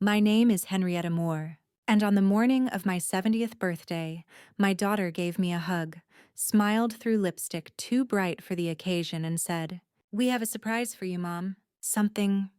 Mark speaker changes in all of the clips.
Speaker 1: My name is Henrietta Moore, and on the morning of my 70th birthday, my daughter gave me a hug, smiled through lipstick too bright for the occasion, and said, "We have a surprise for you, Mom. Something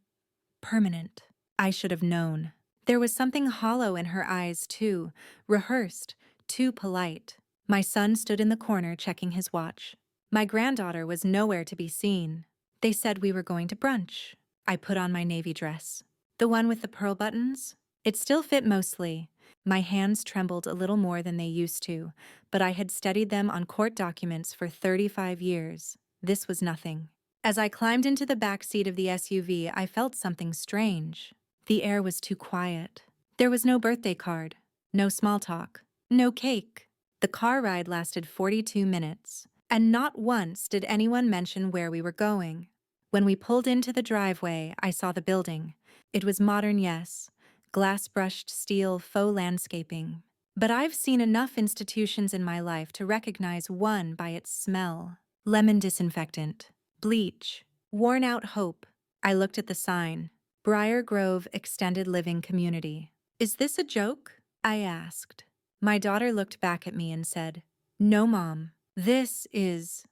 Speaker 1: permanent." I should have known. There was something hollow in her eyes, too, rehearsed, too polite. My son stood in the corner checking his watch. My granddaughter was nowhere to be seen. They said we were going to brunch. I put on my navy dress. The one with the pearl buttons? It still fit mostly. My hands trembled a little more than they used to, but I had studied them on court documents for 35 years. This was nothing. As I climbed into the back seat of the SUV, I felt something strange. The air was too quiet. There was no birthday card, no small talk, no cake. The car ride lasted 42 minutes, and not once did anyone mention where we were going. When we pulled into the driveway, I saw the building. It was modern, yes, glass-brushed steel faux landscaping. But I've seen enough institutions in my life to recognize one by its smell. Lemon disinfectant, bleach, worn-out hope. I looked at the sign. Briar Grove Extended Living Community. "Is this a joke?" I asked. My daughter looked back at me and said, "No, Mom. This is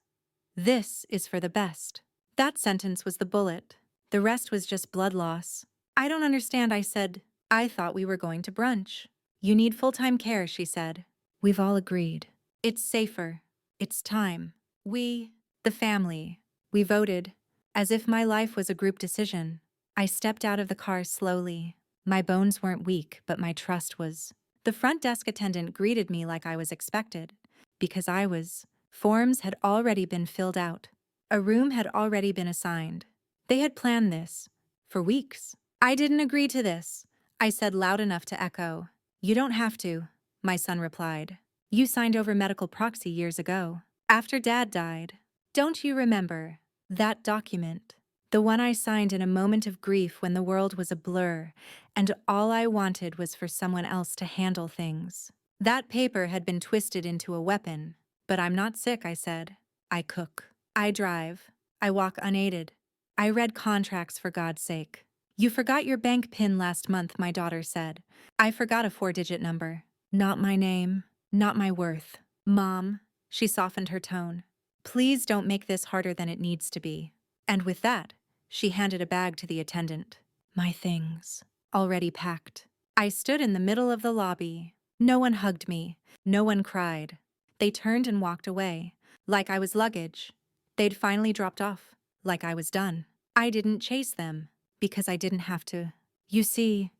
Speaker 1: for the best." That sentence was the bullet. The rest was just blood loss. "I don't understand," I said. "I thought we were going to brunch." "You need full-time care," she said. "We've all agreed. It's safer. It's time. The family, we voted, as if my life was a group decision." I stepped out of the car slowly. My bones weren't weak, but my trust was. The front desk attendant greeted me like I was expected, because I was. Forms had already been filled out. A room had already been assigned. They had planned this for weeks. "I didn't agree to this," I said loud enough to echo. "You don't have to," my son replied. "You signed over medical proxy years ago, after Dad died. Don't you remember that document? The one I signed in a moment of grief when the world was a blur, and all I wanted was for someone else to handle things. That paper had been twisted into a weapon. But I'm not sick," I said. "I cook. I drive. I walk unaided. I read contracts, for God's sake." "You forgot your bank PIN last month," my daughter said. "I forgot a 4-digit number. Not my name, not my worth." "Mom," she softened her tone, "please don't make this harder than it needs to be." And with that, she handed a bag to the attendant. My things, already packed. I stood in the middle of the lobby. No one hugged me. No one cried. They turned and walked away, like I was luggage. They'd finally dropped off, like I was done. I didn't chase them, because I didn't have to. You see,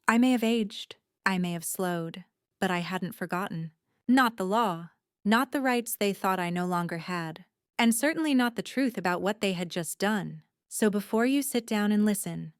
Speaker 1: I may have aged, I may have slowed, but I hadn't forgotten. Not the law, not the rights they thought I no longer had, and certainly not the truth about what they had just done. So before you sit down and listen,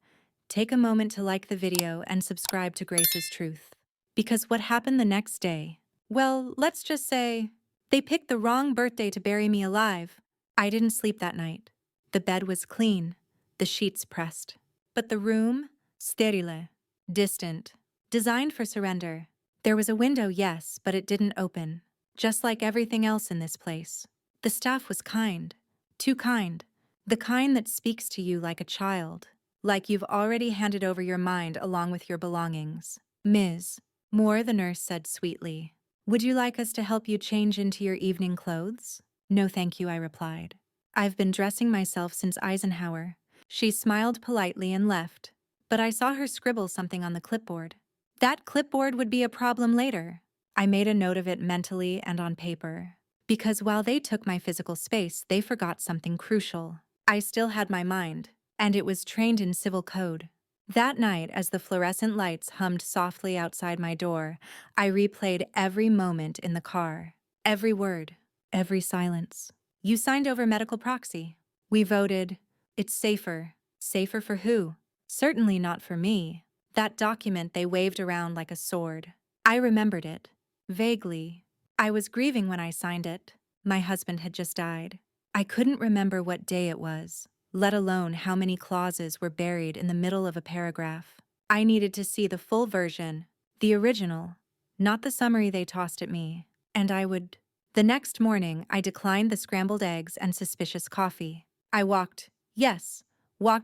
Speaker 1: take a moment to like the video and subscribe to Grace's Truth. Because what happened the next day, well, let's just say, they picked the wrong birthday to bury me alive. I didn't sleep that night. The bed was clean, the sheets pressed. But the room, sterile, distant, designed for surrender. There was a window, yes, but it didn't open. Just like everything else in this place. The staff was kind, too kind. The kind that speaks to you like a child, like you've already handed over your mind along with your belongings. "Ms. Moore," the nurse said sweetly, "would you like us to help you change into your evening clothes?" "No, thank you," I replied. "I've been dressing myself since Eisenhower." She smiled politely and left, but I saw her scribble something on the clipboard. That clipboard would be a problem later. I made a note of it mentally and on paper, because while they took my physical space, they forgot something crucial. I still had my mind, and it was trained in civil code. That night, as the fluorescent lights hummed softly outside my door, I replayed every moment in the car. Every word, every silence. "You signed over medical proxy. We voted. It's safer." Safer for who? Certainly not for me. That document they waved around like a sword. I remembered it. Vaguely. I was grieving when I signed it. My husband had just died. I couldn't remember what day it was, let alone how many clauses were buried in the middle of a paragraph. I needed to see the full version, the original, not the summary they tossed at me, and I would. The next morning, I declined the scrambled eggs and suspicious coffee. I walked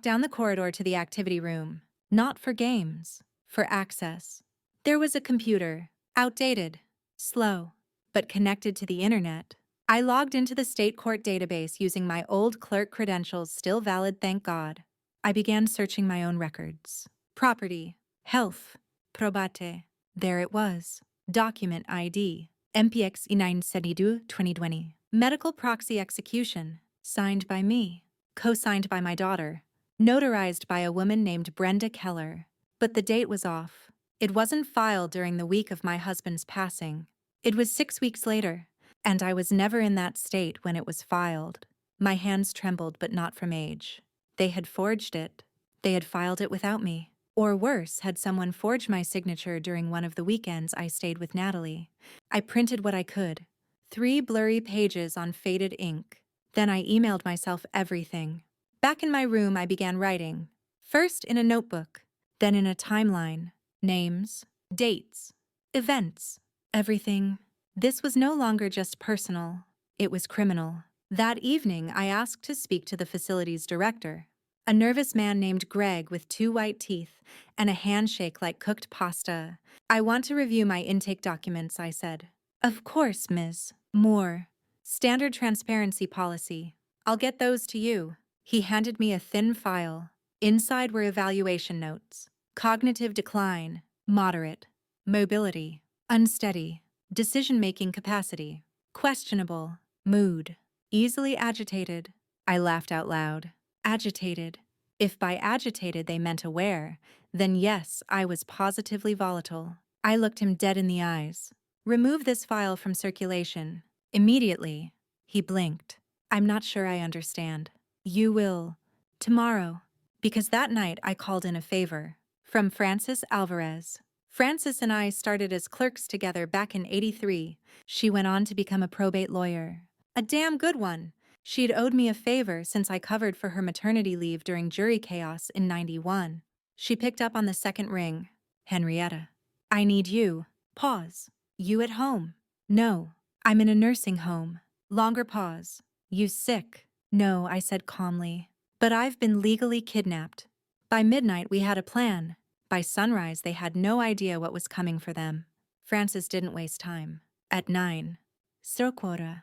Speaker 1: down the corridor to the activity room. Not for games, for access. There was a computer, outdated, slow, but connected to the internet. I logged into the state court database using my old clerk credentials, still valid, thank God. I began searching my own records. Property, health, probate. There it was. Document ID, MPX E972 2020. Medical proxy execution, signed by me, co-signed by my daughter, notarized by a woman named Brenda Keller. But the date was off. It wasn't filed during the week of my husband's passing. It was 6 weeks later, and I was never in that state when it was filed. My hands trembled, but not from age. They had forged it. They had filed it without me. Or worse, had someone forged my signature during one of the weekends I stayed with Natalie. I printed what I could. 3 blurry pages on faded ink. Then I emailed myself everything. Back in my room, I began writing. First in a notebook, then in a timeline. Names, dates, events, everything. This was no longer just personal. It was criminal. That evening, I asked to speak to the facility's director, a nervous man named Greg with 2 white teeth and a handshake like cooked pasta. I want to review my intake documents, I said. Of course, Ms. Moore. Standard transparency policy. I'll get those to you. He handed me a thin file. Inside were evaluation notes. Cognitive decline, moderate. Mobility, unsteady. Decision-making capacity, questionable. Mood, easily agitated. I laughed out loud. Agitated. If by agitated they meant aware, then yes, I was positively volatile. I looked him dead in the eyes. Remove this file from circulation. Immediately. He blinked. I'm not sure I understand. You will. Tomorrow. Because that night I called in a favor. From Frances Alvarez. Frances and I started as clerks together back in '83. She went on to become a probate lawyer. A damn good one. She'd owed me a favor since I covered for her maternity leave during jury chaos in '91. She picked up on the second ring. Henrietta. I need you. Pause. You at home? No. I'm in a nursing home. Longer pause. You sick? No, I said calmly. But I've been legally kidnapped. By midnight, we had a plan. By sunrise, they had no idea what was coming for them. Frances didn't waste time. At 9. Sirquora.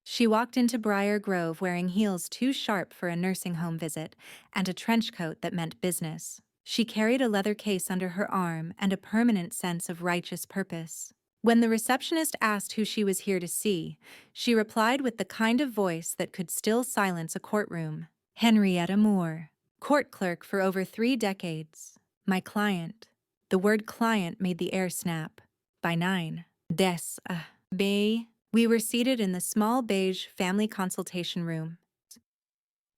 Speaker 1: She walked into Briar Grove wearing heels too sharp for a nursing home visit and a trench coat that meant business. She carried a leather case under her arm and a permanent sense of righteous purpose. When the receptionist asked who she was here to see, she replied with the kind of voice that could still silence a courtroom. Henrietta Moore, court clerk for over 3 decades. My client. The word client made the air snap. By 9. Bay. We were seated in the small beige family consultation room.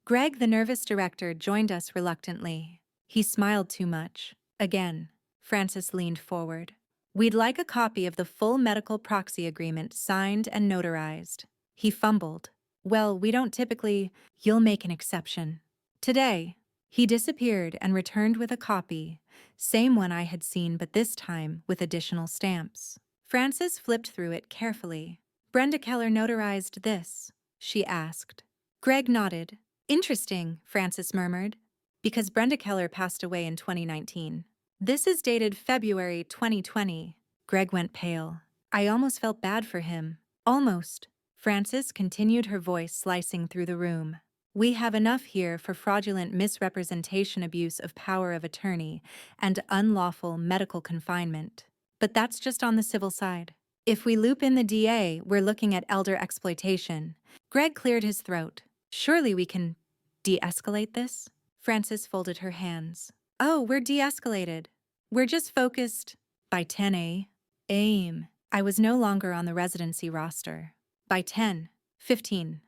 Speaker 1: Greg, the nervous director, joined us reluctantly. He smiled too much. Again, Frances leaned forward. We'd like a copy of the full medical proxy agreement signed and notarized. He fumbled. Well, we don't typically. You'll make an exception. Today. He disappeared and returned with a copy, same one I had seen, but this time with additional stamps. Frances flipped through it carefully. Brenda Keller notarized this, she asked. Greg nodded. Interesting, Frances murmured. Because Brenda Keller passed away in 2019. This is dated February 2020. Greg went pale. I almost felt bad for him. Almost. Frances continued, her voice slicing through the room. We have enough here for fraudulent misrepresentation, abuse of power of attorney, and unlawful medical confinement. But that's just on the civil side. If we loop in the DA, we're looking at elder exploitation. Greg cleared his throat. Surely we can de-escalate this? Frances folded her hands. Oh, we're de-escalated. We're just focused. By 10 a.m. I was no longer on the residency roster. By 10:15.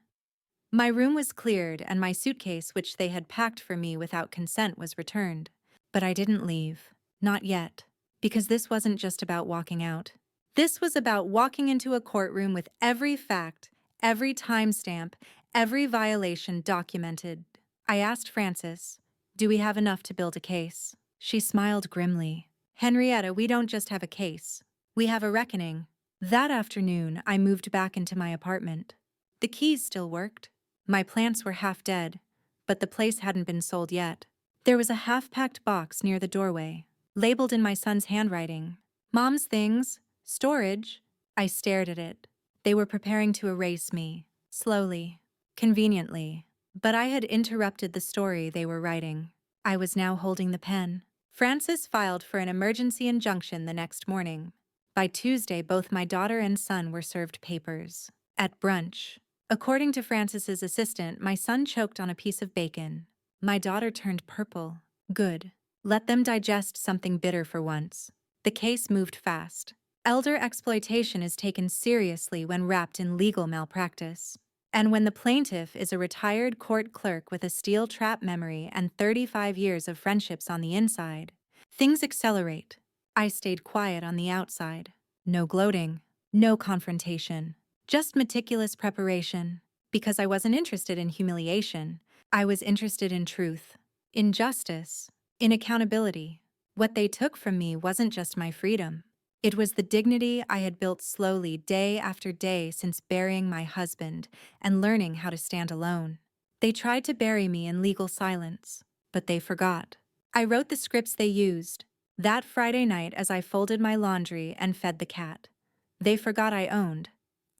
Speaker 1: My room was cleared and my suitcase, which they had packed for me without consent, was returned. But I didn't leave. Not yet. Because this wasn't just about walking out. This was about walking into a courtroom with every fact, every timestamp, every violation documented. I asked Frances, do we have enough to build a case? She smiled grimly. Henrietta, we don't just have a case. We have a reckoning. That afternoon, I moved back into my apartment. The keys still worked. My plants were half dead, but the place hadn't been sold yet. There was a half-packed box near the doorway. labeled in my son's handwriting. Mom's things, storage. I stared at it. They were preparing to erase me, slowly, conveniently. But I had interrupted the story they were writing. I was now holding the pen. Francis filed for an emergency injunction the next morning. By Tuesday, both my daughter and son were served papers. At brunch, according to Francis's assistant, my son choked on a piece of bacon. My daughter turned purple. Good. Let them digest something bitter for once. The case moved fast. Elder exploitation is taken seriously when wrapped in legal malpractice. And when the plaintiff is a retired court clerk with a steel trap memory and 35 years of friendships on the inside, things accelerate. I stayed quiet on the outside. No gloating, no confrontation, just meticulous preparation. Because I wasn't interested in humiliation, I was interested in truth, in justice, in accountability. What they took from me wasn't just my freedom. It was the dignity I had built slowly day after day since burying my husband and learning how to stand alone. They tried to bury me in legal silence, but they forgot. I wrote the scripts they used. That Friday night as I folded my laundry and fed the cat. They forgot I owned.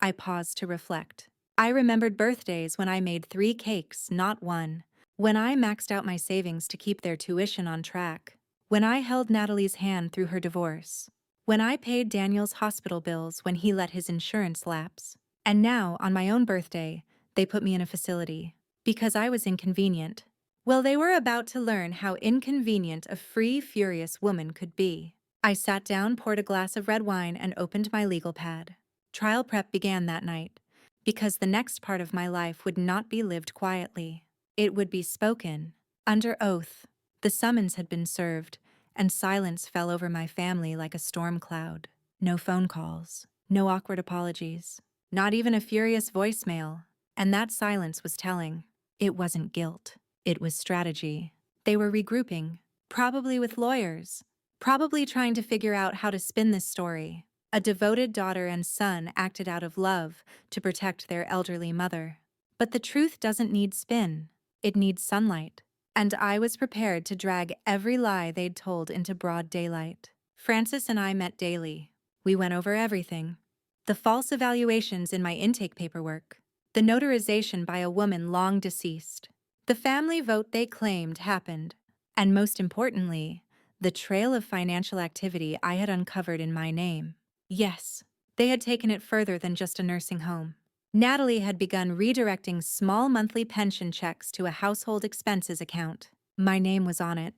Speaker 1: I paused to reflect. I remembered birthdays when I made 3 cakes, not 1. When I maxed out my savings to keep their tuition on track. When I held Natalie's hand through her divorce. When I paid Daniel's hospital bills when he let his insurance lapse. And now, on my own birthday, they put me in a facility. Because I was inconvenient. Well, they were about to learn how inconvenient a free, furious woman could be. I sat down, poured a glass of red wine, and opened my legal pad. Trial prep began that night. Because the next part of my life would not be lived quietly. It would be spoken, under oath. The summons had been served, and silence fell over my family like a storm cloud. No phone calls, no awkward apologies, not even a furious voicemail. And that silence was telling. It wasn't guilt, it was strategy. They were regrouping, probably with lawyers, probably trying to figure out how to spin this story. A devoted daughter and son acted out of love to protect their elderly mother. But the truth doesn't need spin, it needs sunlight. And I was prepared to drag every lie they'd told into broad daylight. Francis and I met daily. We went over everything. The false evaluations in my intake paperwork. The notarization by a woman long deceased. The family vote they claimed happened. And most importantly, the trail of financial activity I had uncovered in my name. Yes, they had taken it further than just a nursing home. Natalie had begun redirecting small monthly pension checks to a household expenses account. My name was on it,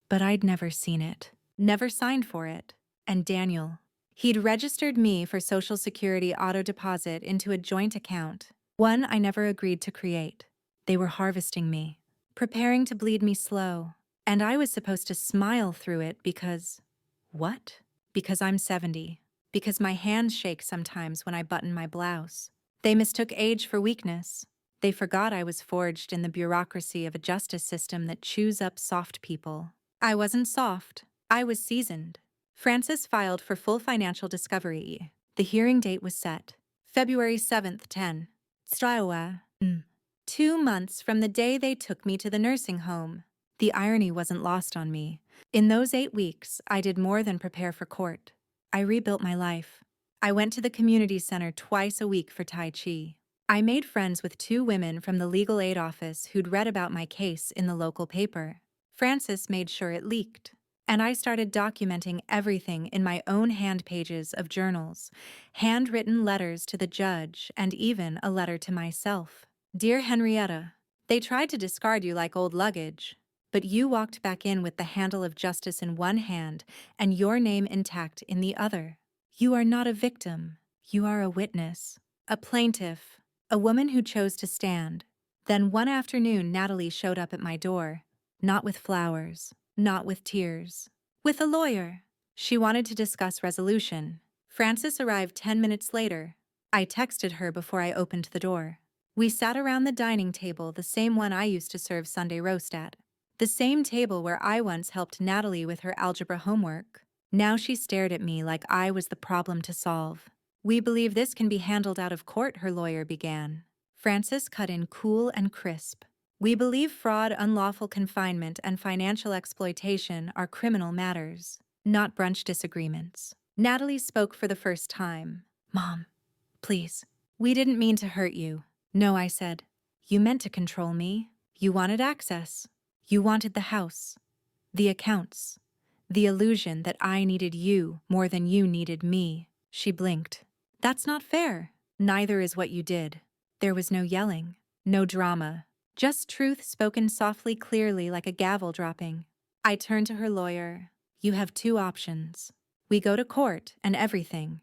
Speaker 1: but I'd never seen it, never signed for it. And Daniel, he'd registered me for Social Security auto deposit into a joint account, one I never agreed to create. They were harvesting me, preparing to bleed me slow, and I was supposed to smile through it because… what? Because I'm 70, because my hands shake sometimes when I button my blouse. They mistook age for weakness. They forgot I was forged in the bureaucracy of a justice system that chews up soft people. I wasn't soft. I was seasoned. Francis filed for full financial discovery. The hearing date was set. February 7th, 10. Strawa. 2 months from the day they took me to the nursing home. The irony wasn't lost on me. In those 8 weeks, I did more than prepare for court. I rebuilt my life. I went to the community center twice a week for Tai Chi. I made friends with 2 women from the legal aid office who'd read about my case in the local paper. Francis made sure it leaked. And I started documenting everything in my own hand pages of journals, handwritten letters to the judge, and even a letter to myself. Dear Henrietta, they tried to discard you like old luggage, but you walked back in with the handle of justice in one hand and your name intact in the other. You are not a victim. You are a witness, a plaintiff, a woman who chose to stand. Then one afternoon, Natalie showed up at my door, not with flowers, not with tears, with a lawyer. She wanted to discuss resolution. Francis arrived 10 minutes later. I texted her before I opened the door. We sat around the dining table, the same one I used to serve Sunday roast at. The same table where I once helped Natalie with her algebra homework. Now she stared at me like I was the problem to solve. We believe this can be handled out of court, her lawyer began. Francis cut in cool and crisp. We believe fraud, unlawful confinement, and financial exploitation are criminal matters. not brunch disagreements. Natalie spoke for the first time. Mom, please. We didn't mean to hurt you. No, I said. You meant to control me. You wanted access. You wanted the house, the accounts, the illusion that I needed you more than you needed me. She blinked. That's not fair. Neither is what you did. There was no yelling, no drama, just truth spoken softly, clearly, like a gavel dropping. I turned to her lawyer. You have two options. We go to court and everything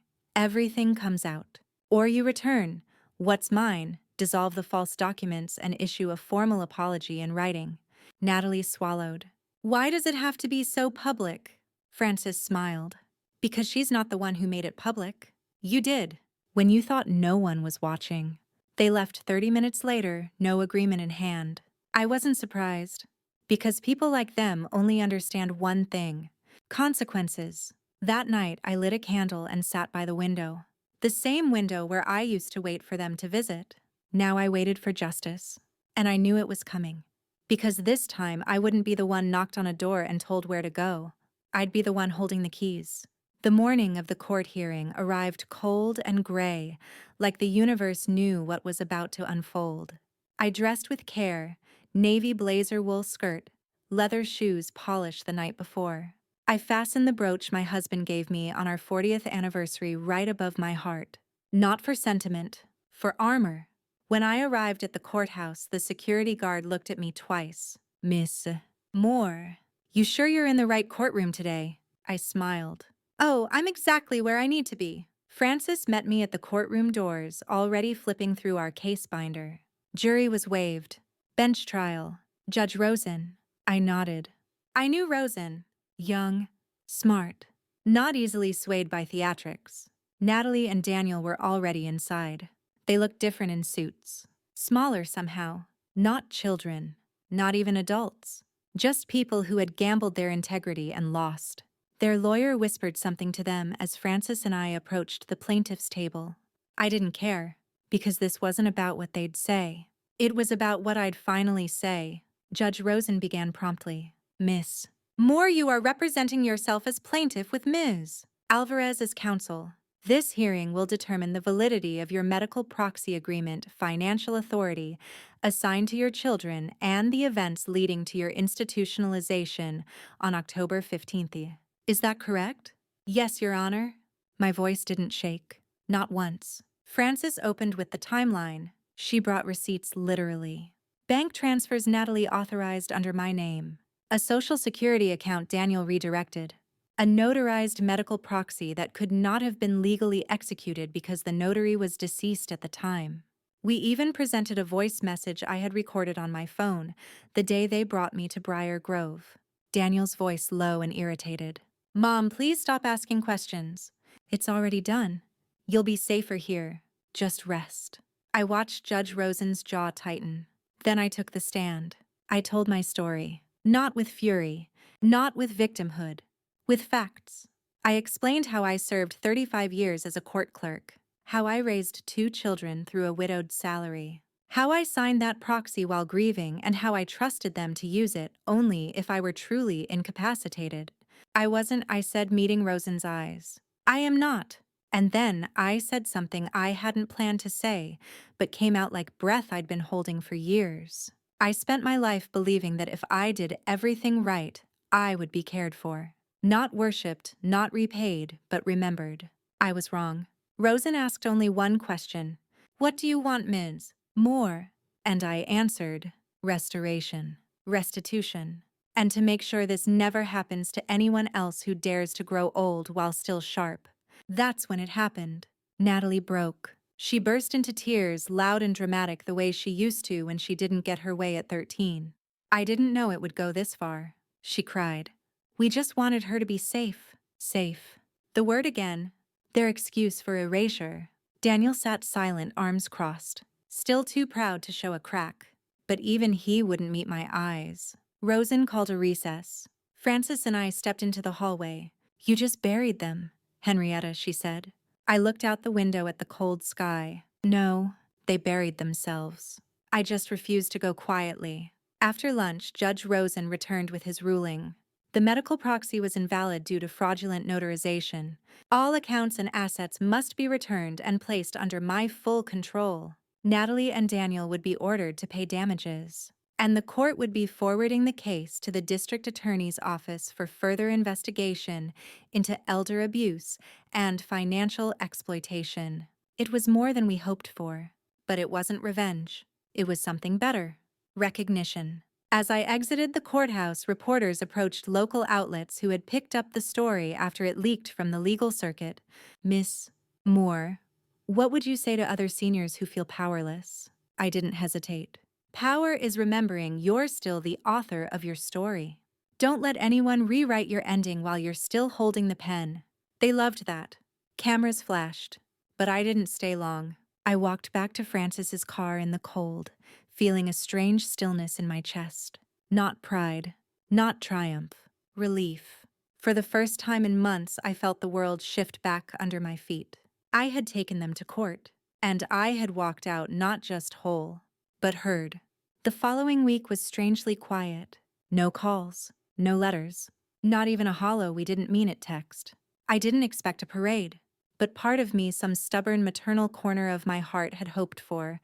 Speaker 1: comes out. Or you return what's mine, dissolve the false documents, and issue a formal apology in writing. Natalie swallowed. Why does it have to be so public? Frances smiled. Because she's not the one who made it public. You did, when you thought no one was watching. They left 30 minutes later, no agreement in hand. I wasn't surprised. Because people like them only understand one thing: consequences. That night, I lit a candle and sat by the window. The same window where I used to wait for them to visit. Now I waited for justice. And I knew it was coming. Because this time, I wouldn't be the one knocked on a door and told where to go. I'd be the one holding the keys. The morning of the court hearing arrived cold and gray, like the universe knew what was about to unfold. I dressed with care, navy blazer wool skirt, leather shoes polished the night before. I fastened the brooch my husband gave me on our 40th anniversary right above my heart. Not for sentiment, for armor. When I arrived at the courthouse, the security guard looked at me twice. Miss Moore, you sure you're in the right courtroom today? I smiled. Oh, I'm exactly where I need to be. Frances met me at the courtroom doors, already flipping through our case binder. Jury was waived. Bench trial. Judge Rosen. I nodded. I knew Rosen. Young, smart, not easily swayed by theatrics. Natalie and Daniel were already inside. They looked different in suits. Smaller somehow. Not children. Not even adults. Just people who had gambled their integrity and lost. Their lawyer whispered something to them as Frances and I approached the plaintiff's table. I didn't care, because this wasn't about what they'd say. It was about what I'd finally say. Judge Rosen began promptly. Miss Moore, you are representing yourself as plaintiff with Ms. Alvarez as counsel. This hearing will determine the validity of your medical proxy agreement, financial authority assigned to your children, and the events leading to your institutionalization on October 15th. Is that correct? Yes, Your Honor. My voice didn't shake. Not once. Frances opened with the timeline. She brought receipts literally. Bank transfers Natalie authorized under my name. A Social Security account Daniel redirected. A notarized medical proxy that could not have been legally executed because the notary was deceased at the time. We even presented a voice message I had recorded on my phone the day they brought me to Briar Grove. Daniel's voice low and irritated. Mom, please stop asking questions. It's already done. You'll be safer here. Just rest. I watched Judge Rosen's jaw tighten. Then I took the stand. I told my story. Not with fury, not with victimhood, with facts. I explained how I served 35 years as a court clerk, how I raised 2 children through a widowed salary, how I signed that proxy while grieving, and how I trusted them to use it only if I were truly incapacitated. I wasn't, I said, meeting Rosen's eyes. I am not. And then I said something I hadn't planned to say, but came out like breath I'd been holding for years. I spent my life believing that if I did everything right, I would be cared for. Not worshipped, not repaid, but remembered. I was wrong. Rosen asked only one question. What do you want, Ms. Moore? And I answered, restoration, restitution. And to make sure this never happens to anyone else who dares to grow old while still sharp. That's when it happened. Natalie broke. She burst into tears, loud and dramatic the way she used to when she didn't get her way at 13. I didn't know it would go this far, she cried. We just wanted her to be safe. Safe. The word again. Their excuse for erasure. Daniel sat silent, arms crossed, still too proud to show a crack. But even he wouldn't meet my eyes. Rosen called a recess. Frances and I stepped into the hallway. You just buried them, Henrietta, she said. I looked out the window at the cold sky. No, they buried themselves. I just refused to go quietly. After lunch, Judge Rosen returned with his ruling. The medical proxy was invalid due to fraudulent notarization. All accounts and assets must be returned and placed under my full control. Natalie and Daniel would be ordered to pay damages, and the court would be forwarding the case to the district attorney's office for further investigation into elder abuse and financial exploitation. It was more than we hoped for, but it wasn't revenge. It was something better: recognition. As I exited the courthouse, reporters approached local outlets who had picked up the story after it leaked from the legal circuit. Miss Moore, what would you say to other seniors who feel powerless? I didn't hesitate. Power is remembering you're still the author of your story. Don't let anyone rewrite your ending while you're still holding the pen. They loved that. Cameras flashed, but I didn't stay long. I walked back to Francis's car in the cold, feeling a strange stillness in my chest. Not pride, not triumph, relief. For the first time in months, I felt the world shift back under my feet. I had taken them to court, and I had walked out not just whole, but heard. The following week was strangely quiet. No calls, no letters, not even a hollow "we didn't mean it" text. I didn't expect a parade, but part of me, some stubborn maternal corner of my heart, had hoped for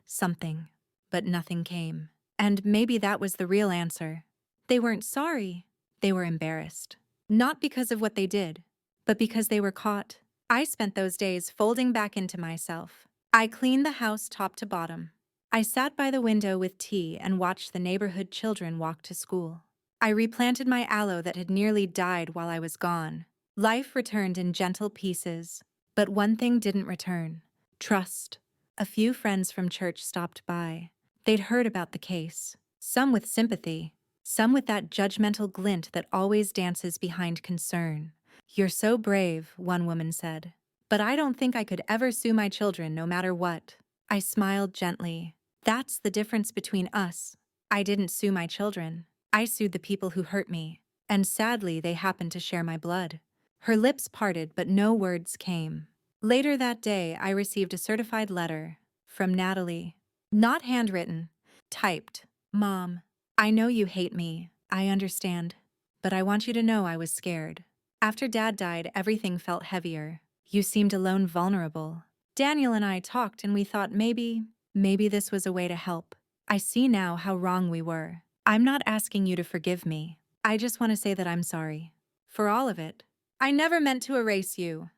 Speaker 1: something. But nothing came. And maybe that was the real answer. They weren't sorry. They were embarrassed. Not because of what they did, but because they were caught. I spent those days folding back into myself. I cleaned the house top to bottom. I sat by the window with tea and watched the neighborhood children walk to school. I replanted my aloe that had nearly died while I was gone. Life returned in gentle pieces, but one thing didn't return: trust. A few friends from church stopped by. They'd heard about the case, some with sympathy, some with that judgmental glint that always dances behind concern. "You're so brave," one woman said. "But I don't think I could ever sue my children no matter what." I smiled gently. That's the difference between us. I didn't sue my children. I sued the people who hurt me, and sadly they happened to share my blood. Her lips parted, but no words came. Later that day, I received a certified letter from Natalie. Not handwritten, typed. "Mom, I know you hate me. I understand. But I want you to know I was scared. After Dad died, everything felt heavier. You seemed alone, vulnerable. Daniel and I talked, and we thought maybe this was a way to help. I see now how wrong we were. I'm not asking you to forgive me. I just want to say that I'm sorry. For all of it. I never meant to erase you.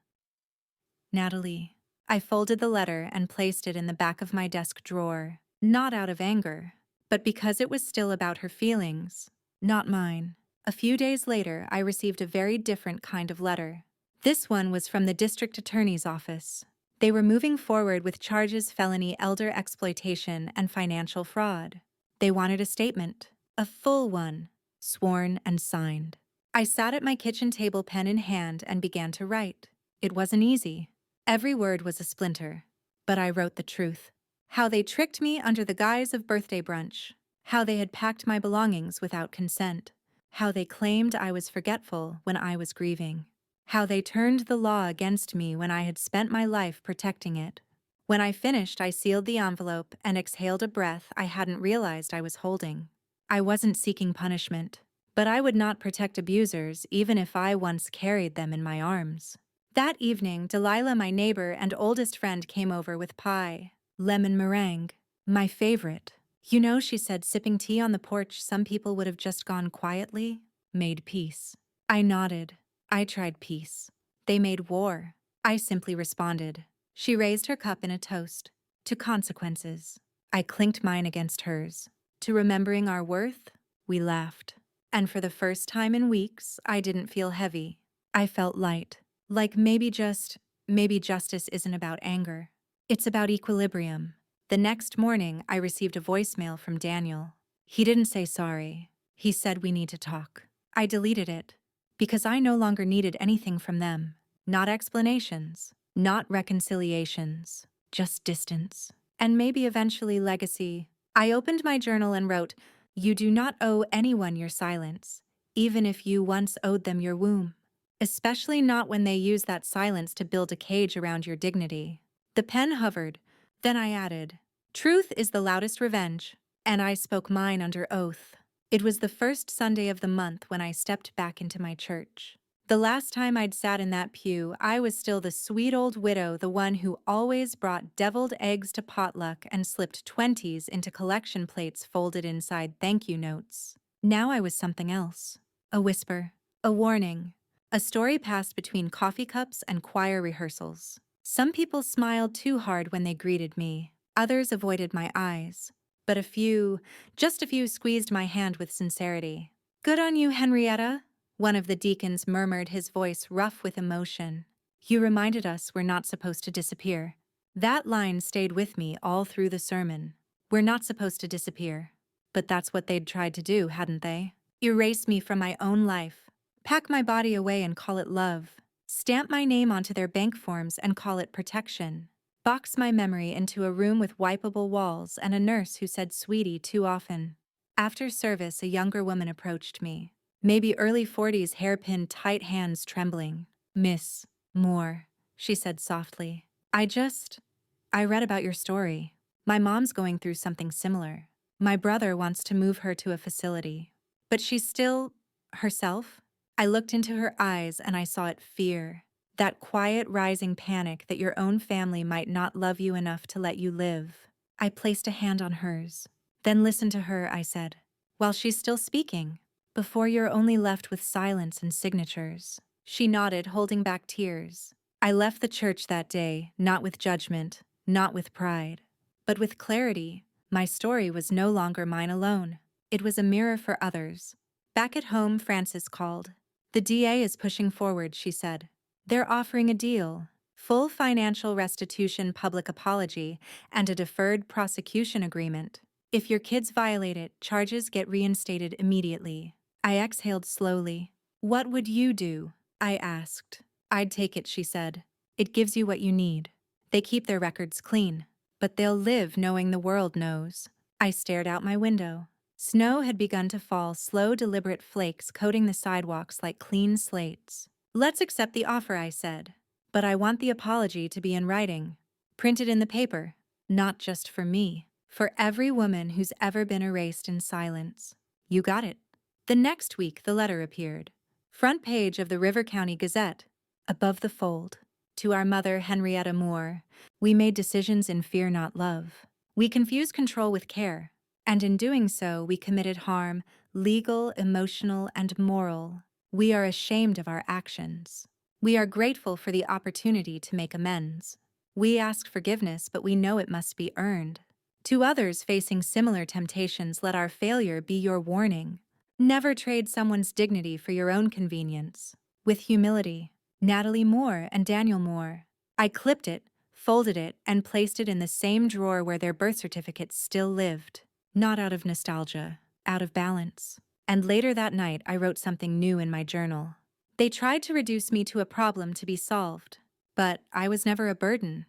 Speaker 1: Natalie." I folded the letter and placed it in the back of my desk drawer, not out of anger, but because it was still about her feelings, not mine. A few days later, I received a very different kind of letter. This one was from the district attorney's office. They were moving forward with charges: felony elder exploitation and financial fraud. They wanted a statement, a full one, sworn and signed. I sat at my kitchen table, pen in hand, and began to write. It wasn't easy. Every word was a splinter, but I wrote the truth. How they tricked me under the guise of birthday brunch. How they had packed my belongings without consent. How they claimed I was forgetful when I was grieving. How they turned the law against me when I had spent my life protecting it. When I finished, I sealed the envelope and exhaled a breath I hadn't realized I was holding. I wasn't seeking punishment, but I would not protect abusers even if I once carried them in my arms. That evening, Delilah, my neighbor and oldest friend, came over with pie, lemon meringue, my favorite. "You know," she said, sipping tea on the porch, "some people would have just gone quietly, made peace." I nodded. I tried peace. They made war. I simply responded. She raised her cup in a toast. To consequences. I clinked mine against hers. To remembering our worth. We laughed. And for the first time in weeks, I didn't feel heavy. I felt light. Like maybe justice isn't about anger. It's about equilibrium. The next morning, I received a voicemail from Daniel. He didn't say sorry. He said, "We need to talk." I deleted it, because I no longer needed anything from them. Not explanations, not reconciliations, just distance. And maybe eventually legacy. I opened my journal and wrote, "You do not owe anyone your silence, even if you once owed them your womb. Especially not when they use that silence to build a cage around your dignity." The pen hovered. Then I added, "Truth is the loudest revenge." And I spoke mine under oath. It was the first Sunday of the month when I stepped back into my church. The last time I'd sat in that pew, I was still the sweet old widow, the one who always brought deviled eggs to potluck and slipped 20s into collection plates folded inside thank you notes. Now I was something else. A whisper, a warning, a story passed between coffee cups and choir rehearsals. Some people smiled too hard when they greeted me. Others avoided my eyes. But just a few squeezed my hand with sincerity. "Good on you, Henrietta," one of the deacons murmured, his voice rough with emotion. "You reminded us we're not supposed to disappear." That line stayed with me all through the sermon. We're not supposed to disappear. But that's what they'd tried to do, hadn't they? Erase me from my own life. Pack my body away and call it love. Stamp my name onto their bank forms and call it protection. Box my memory into a room with wipeable walls and a nurse who said "sweetie" too often. After service, a younger woman approached me. Maybe early 40s, hairpin tight, hands trembling. "Miss Moore," she said softly. I read about your story. My mom's going through something similar. My brother wants to move her to a facility. But she's still herself." I looked into her eyes and I saw it: fear. That quiet, rising panic that your own family might not love you enough to let you live. I placed a hand on hers. "Then listen to her," I said, "while she's still speaking, before you're only left with silence and signatures." She nodded, holding back tears. I left the church that day, not with judgment, not with pride, but with clarity. My story was no longer mine alone. It was a mirror for others. Back at home, Frances called. "The DA is pushing forward," she said. "They're offering a deal: full financial restitution, public apology, and a deferred prosecution agreement. If your kids violate it, charges get reinstated immediately." I exhaled slowly. "What would you do?" I asked. "I'd take it," she said. "It gives you what you need. They keep their records clean. But they'll live knowing the world knows." I stared out my window. Snow had begun to fall, slow, deliberate flakes coating the sidewalks like clean slates. "Let's accept the offer," I said. "But I want the apology to be in writing, printed in the paper, not just for me, for every woman who's ever been erased in silence." "You got it." The next week, the letter appeared. Front page of the River County Gazette. Above the fold: "To our mother, Henrietta Moore, we made decisions in fear, not love. We confused control with care. And in doing so, we committed harm, legal, emotional, and moral. We are ashamed of our actions. We are grateful for the opportunity to make amends. We ask forgiveness, but we know it must be earned. To others facing similar temptations, let our failure be your warning. Never trade someone's dignity for your own convenience." With humility, Natalie Moore and Daniel Moore. I clipped it, folded it, and placed it in the same drawer where their birth certificates still lived. Not out of nostalgia, out of balance. And later that night, I wrote something new in my journal. They tried to reduce me to a problem to be solved, but I was never a burden.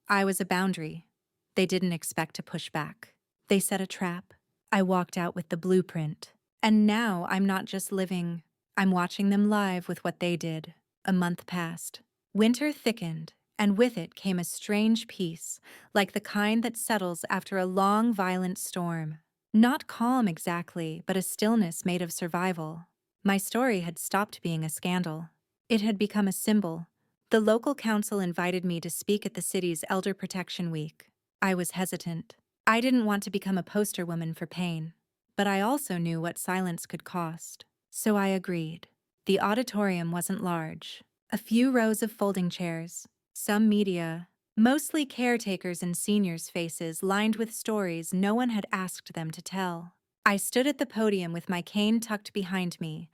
Speaker 1: I was a boundary. They didn't expect to push back. They set a trap. I walked out with the blueprint. And now I'm not just living, I'm watching them live with what they did. A month passed. Winter thickened, and with it came a strange peace, like the kind that settles after a long, violent storm. Not calm exactly, but a stillness made of survival. My story had stopped being a scandal. It had become a symbol. The local council invited me to speak at the city's Elder Protection Week. I was hesitant. I didn't want to become a poster woman for pain. But I also knew what silence could cost. So I agreed. The auditorium wasn't large. A few rows of folding chairs. Some media, mostly caretakers and seniors' faces lined with stories no one had asked them to tell. I stood at the podium with my cane tucked behind me,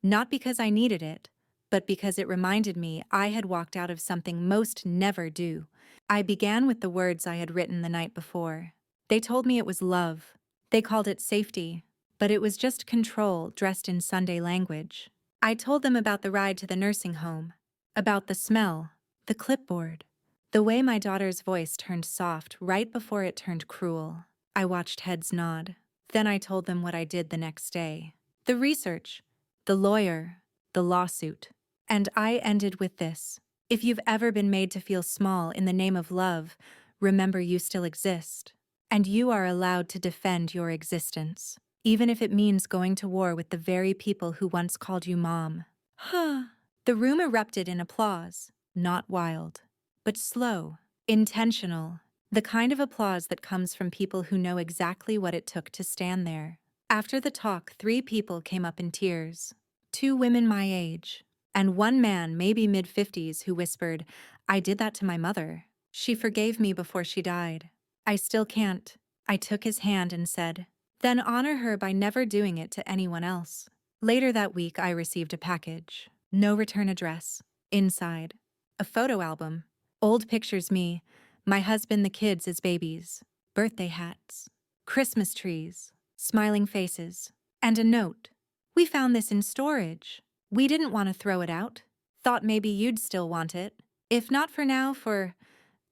Speaker 1: not because I needed it, but because it reminded me I had walked out of something most never do. I began with the words I had written the night before. They told me it was love. They called it safety, but it was just control dressed in Sunday language. I told them about the ride to the nursing home, about the smell, the clipboard, the way my daughter's voice turned soft right before it turned cruel. I watched heads nod. Then I told them what I did the next day. The research, the lawyer, the lawsuit. And I ended with this: if you've ever been made to feel small in the name of love, remember you still exist. And you are allowed to defend your existence. even if it means going to war with the very people who once called you mom. Huh. The room erupted in applause, not wild, but slow, intentional, the kind of applause that comes from people who know exactly what it took to stand there. After the talk, 3 people came up in tears. 2 women my age, and 1 man, maybe mid-50s, who whispered, "I did that to my mother. She forgave me before she died. I still can't." I took his hand and said, "Then honor her by never doing it to anyone else." Later that week, I received a package. No return address. Inside, a photo album. Old pictures me, my husband, the kids as babies, birthday hats, Christmas trees, smiling faces, and a note. "We found this in storage. We didn't want to throw it out. Thought maybe you'd still want it. If not for now, for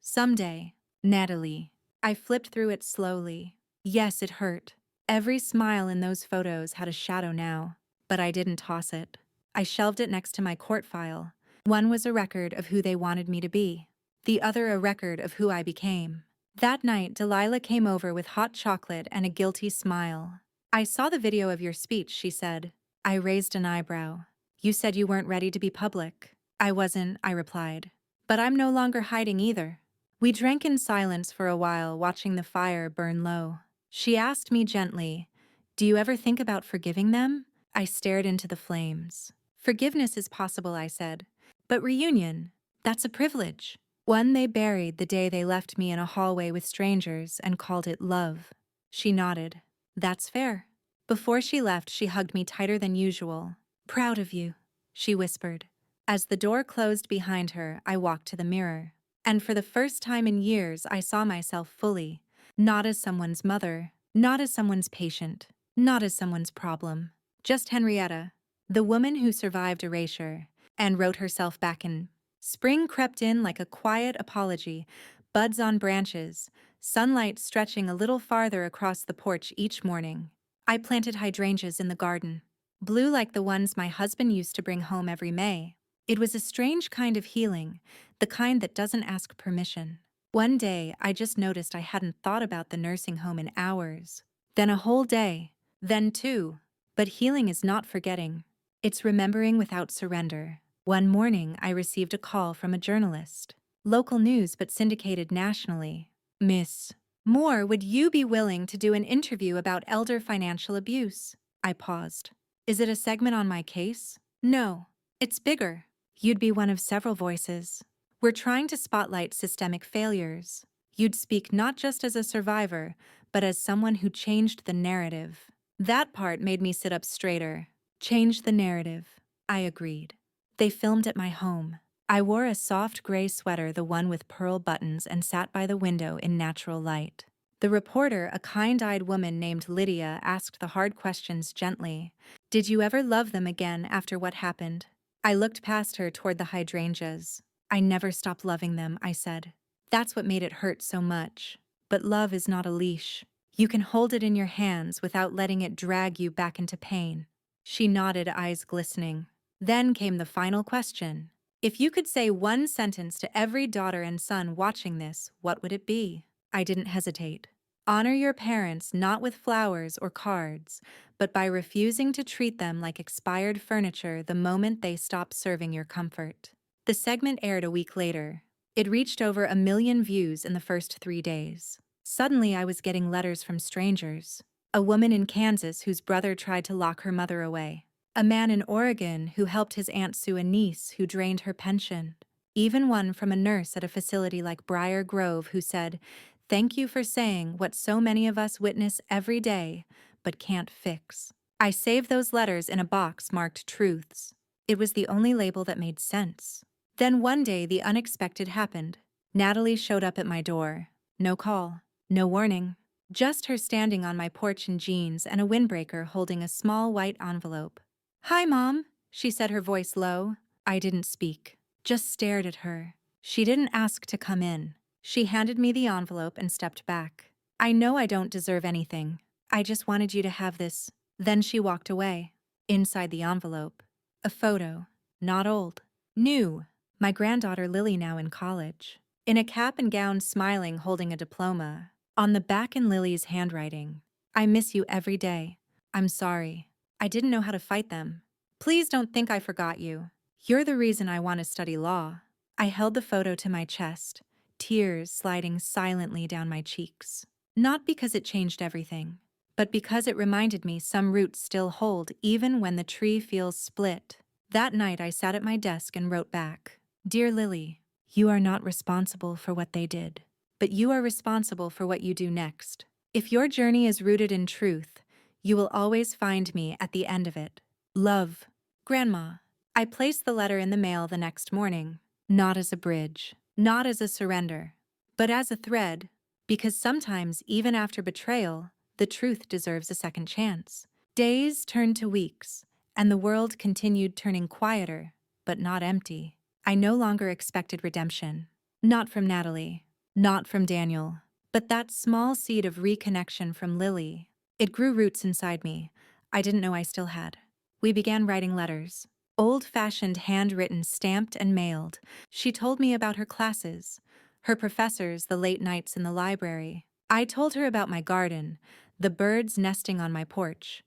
Speaker 1: someday. Natalie." I flipped through it slowly. Yes, it hurt. Every smile in those photos had a shadow now, but I didn't toss it. I shelved it next to my court file. One was a record of who they wanted me to be, the other a record of who I became. That night, Delilah came over with hot chocolate and a guilty smile. "I saw the video of your speech," she said. I raised an eyebrow. "You said you weren't ready to be public." "I wasn't," I replied. "But I'm no longer hiding either." We drank in silence for a while, watching the fire burn low. She asked me gently, "Do you ever think about forgiving them?" I stared into the flames. "Forgiveness is possible," I said. "But reunion, that's a privilege." One they buried the day they left me in a hallway with strangers and called it love. She nodded. "That's fair." Before she left, she hugged me tighter than usual. "Proud of you," she whispered. As the door closed behind her, I walked to the mirror. And for the first time in years, I saw myself fully. Not as someone's mother, not as someone's patient, not as someone's problem. Just Henrietta, the woman who survived erasure and wrote herself back in. Spring crept in like a quiet apology, buds on branches, sunlight stretching a little farther across the porch each morning. I planted hydrangeas in the garden, blue like the ones my husband used to bring home every May. It was a strange kind of healing, the kind that doesn't ask permission. One day, I just noticed I hadn't thought about the nursing home in hours. Then a whole day. Then 2. But healing is not forgetting. It's remembering without surrender. One morning, I received a call from a journalist. Local news, but syndicated nationally. "Miss Moore, would you be willing to do an interview about elder financial abuse?" I paused. "Is it a segment on my case?" "No. It's bigger. You'd be one of several voices. We're trying to spotlight systemic failures. You'd speak not just as a survivor, but as someone who changed the narrative." That part made me sit up straighter. Change the narrative. I agreed. They filmed at my home. I wore a soft gray sweater, the one with pearl buttons, and sat by the window in natural light. The reporter, a kind-eyed woman named Lydia, asked the hard questions gently. "Did you ever love them again after what happened?" I looked past her toward the hydrangeas. "I never stopped loving them," I said. "That's what made it hurt so much. But love is not a leash. You can hold it in your hands without letting it drag you back into pain." She nodded, eyes glistening. Then came the final question. "If you could say one sentence to every daughter and son watching this, what would it be?" I didn't hesitate. "Honor your parents not with flowers or cards, but by refusing to treat them like expired furniture the moment they stop serving your comfort." The segment aired a week later. It reached over 1 million views in the first 3 days. Suddenly, I was getting letters from strangers. A woman in Kansas whose brother tried to lock her mother away. A man in Oregon who helped his aunt sue a niece who drained her pension. Even one from a nurse at a facility like Briar Grove who said, "Thank you for saying what so many of us witness every day, but can't fix." I saved those letters in a box marked Truths. It was the only label that made sense. Then one day, the unexpected happened. Natalie showed up at my door. No call, no warning. Just her standing on my porch in jeans and a windbreaker holding a small white envelope. "Hi, Mom," she said, her voice low. I didn't speak, just stared at her. She didn't ask to come in. She handed me the envelope and stepped back. "I know I don't deserve anything. I just wanted you to have this." Then she walked away. Inside the envelope, a photo, not old, new. My granddaughter Lily, now in college. In a cap and gown, smiling, holding a diploma. On the back, in Lily's handwriting, "I miss you every day. I'm sorry. I didn't know how to fight them. Please don't think I forgot you. You're the reason I want to study law. I held the photo to my chest, tears sliding silently down my cheeks. Not because it changed everything, but because it reminded me some roots still hold even when the tree feels split. That night I sat at my desk and wrote back, "Dear Lily, you are not responsible for what they did, but you are responsible for what you do next. If your journey is rooted in truth, you will always find me at the end of it. Love, Grandma." I placed the letter in the mail the next morning, not as a bridge, not as a surrender, but as a thread, because sometimes, even after betrayal, the truth deserves a second chance. Days turned to weeks, and the world continued turning quieter, but not empty. I no longer expected redemption. Not from Natalie, not from Daniel, but that small seed of reconnection from Lily. It grew roots inside me. I didn't know I still had. We began writing letters. Old-fashioned handwritten, stamped and mailed. She told me about her classes, her professors, the late nights in the library. I told her about my garden, the birds nesting on my porch,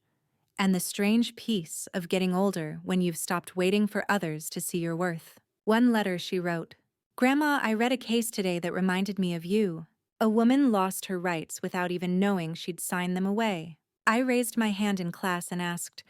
Speaker 1: and the strange peace of getting older when you've stopped waiting for others to see your worth. One letter she wrote, "Grandma, I read a case today that reminded me of you. A woman lost her rights without even knowing she'd signed them away." I raised my hand in class and asked,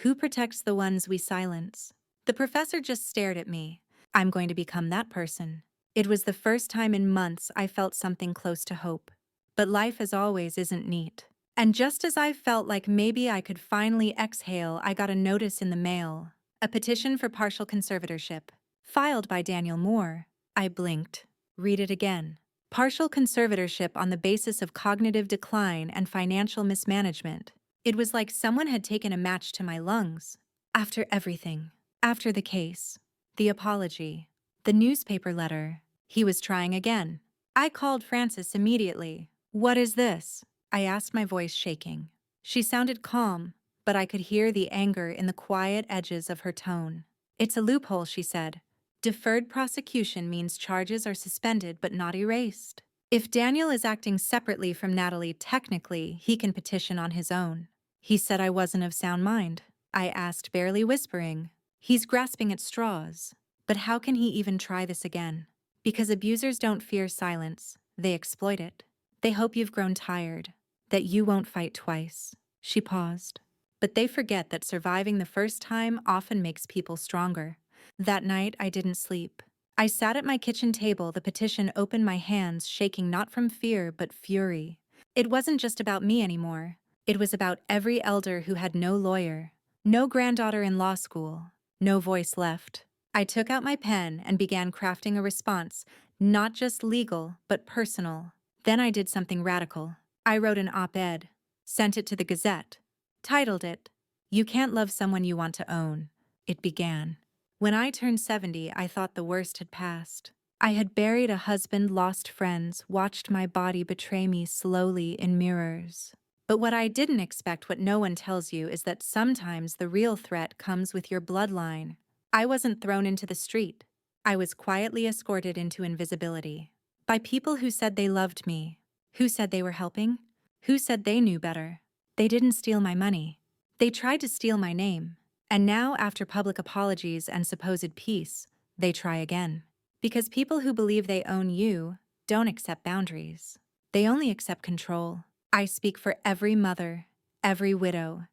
Speaker 1: "Who protects the ones we silence?" The professor just stared at me. I'm going to become that person. It was the first time in months I felt something close to hope. But life, as always, isn't neat. And just as I felt like maybe I could finally exhale, I got a notice in the mail. A petition for partial conservatorship, filed by Daniel Moore. I blinked. Read it again. Partial conservatorship on the basis of cognitive decline and financial mismanagement. It was like someone had taken a match to my lungs. After everything, after the case, the apology, the newspaper letter, he was trying again. I called Frances immediately. "What is this?" I asked, my voice shaking. She sounded calm, but I could hear the anger in the quiet edges of her tone. "It's a loophole," she said. "Deferred prosecution means charges are suspended but not erased. If Daniel is acting separately from Natalie, technically, he can petition on his own." He said I wasn't of sound mind. I asked, barely whispering. He's grasping at straws. But how can he even try this again? Because abusers don't fear silence. They exploit it. They hope you've grown tired, that you won't fight twice. She paused. But they forget that surviving the first time often makes people stronger. That night, I didn't sleep. I sat at my kitchen table, the petition open, my hands shaking not from fear but fury. It wasn't just about me anymore. It was about every elder who had no lawyer, no granddaughter in law school, no voice left. I took out my pen and began crafting a response, not just legal, but personal. Then I did something radical. I wrote an op-ed, sent it to the Gazette, titled it, "You Can't Love Someone You Want to Own." It began. When I turned 70, I thought the worst had passed. I had buried a husband, lost friends, watched my body betray me slowly in mirrors. But what I didn't expect, what no one tells you, is that sometimes the real threat comes with your bloodline. I wasn't thrown into the street. I was quietly escorted into invisibility. By people who said they loved me, who said they were helping, who said they knew better. They didn't steal my money. They tried to steal my name. And now, after public apologies and supposed peace, they try again. Because people who believe they own you don't accept boundaries. They only accept control. I speak for every mother, every widow,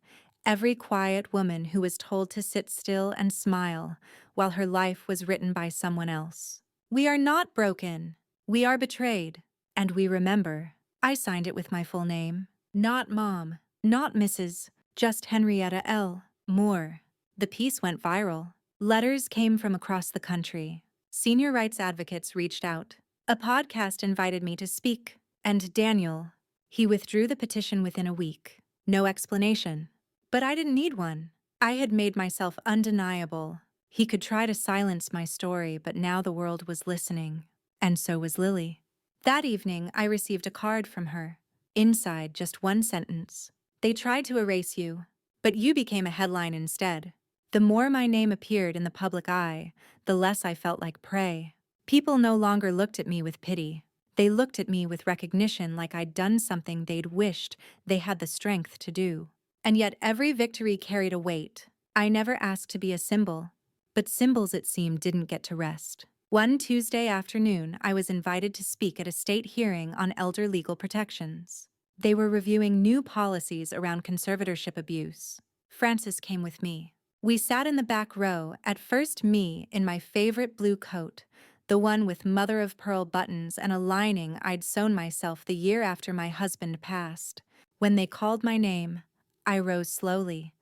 Speaker 1: every quiet woman who was told to sit still and smile while her life was written by someone else. We are not broken. We are betrayed. And we remember. I signed it with my full name. Not Mom, not Mrs., just Henrietta L. Moore. The piece went viral. Letters came from across the country. Senior rights advocates reached out. A podcast invited me to speak. And Daniel, he withdrew the petition within a week. No explanation. But I didn't need one. I had made myself undeniable. He could try to silence my story, but now the world was listening. And so was Lily. That evening, I received a card from her. Inside, just one sentence. "They tried to erase you, but you became a headline instead." The more my name appeared in the public eye, the less I felt like prey. People no longer looked at me with pity. They looked at me with recognition, like I'd done something they'd wished they had the strength to do. And yet every victory carried a weight. I never asked to be a symbol, but symbols, it seemed, didn't get to rest. One Tuesday afternoon, I was invited to speak at a state hearing on elder legal protections. They were reviewing new policies around conservatorship abuse. Frances came with me. We sat in the back row, at first me in my favorite blue coat, the one with mother-of-pearl buttons and a lining I'd sewn myself the year after my husband passed. When they called my name, I rose slowly,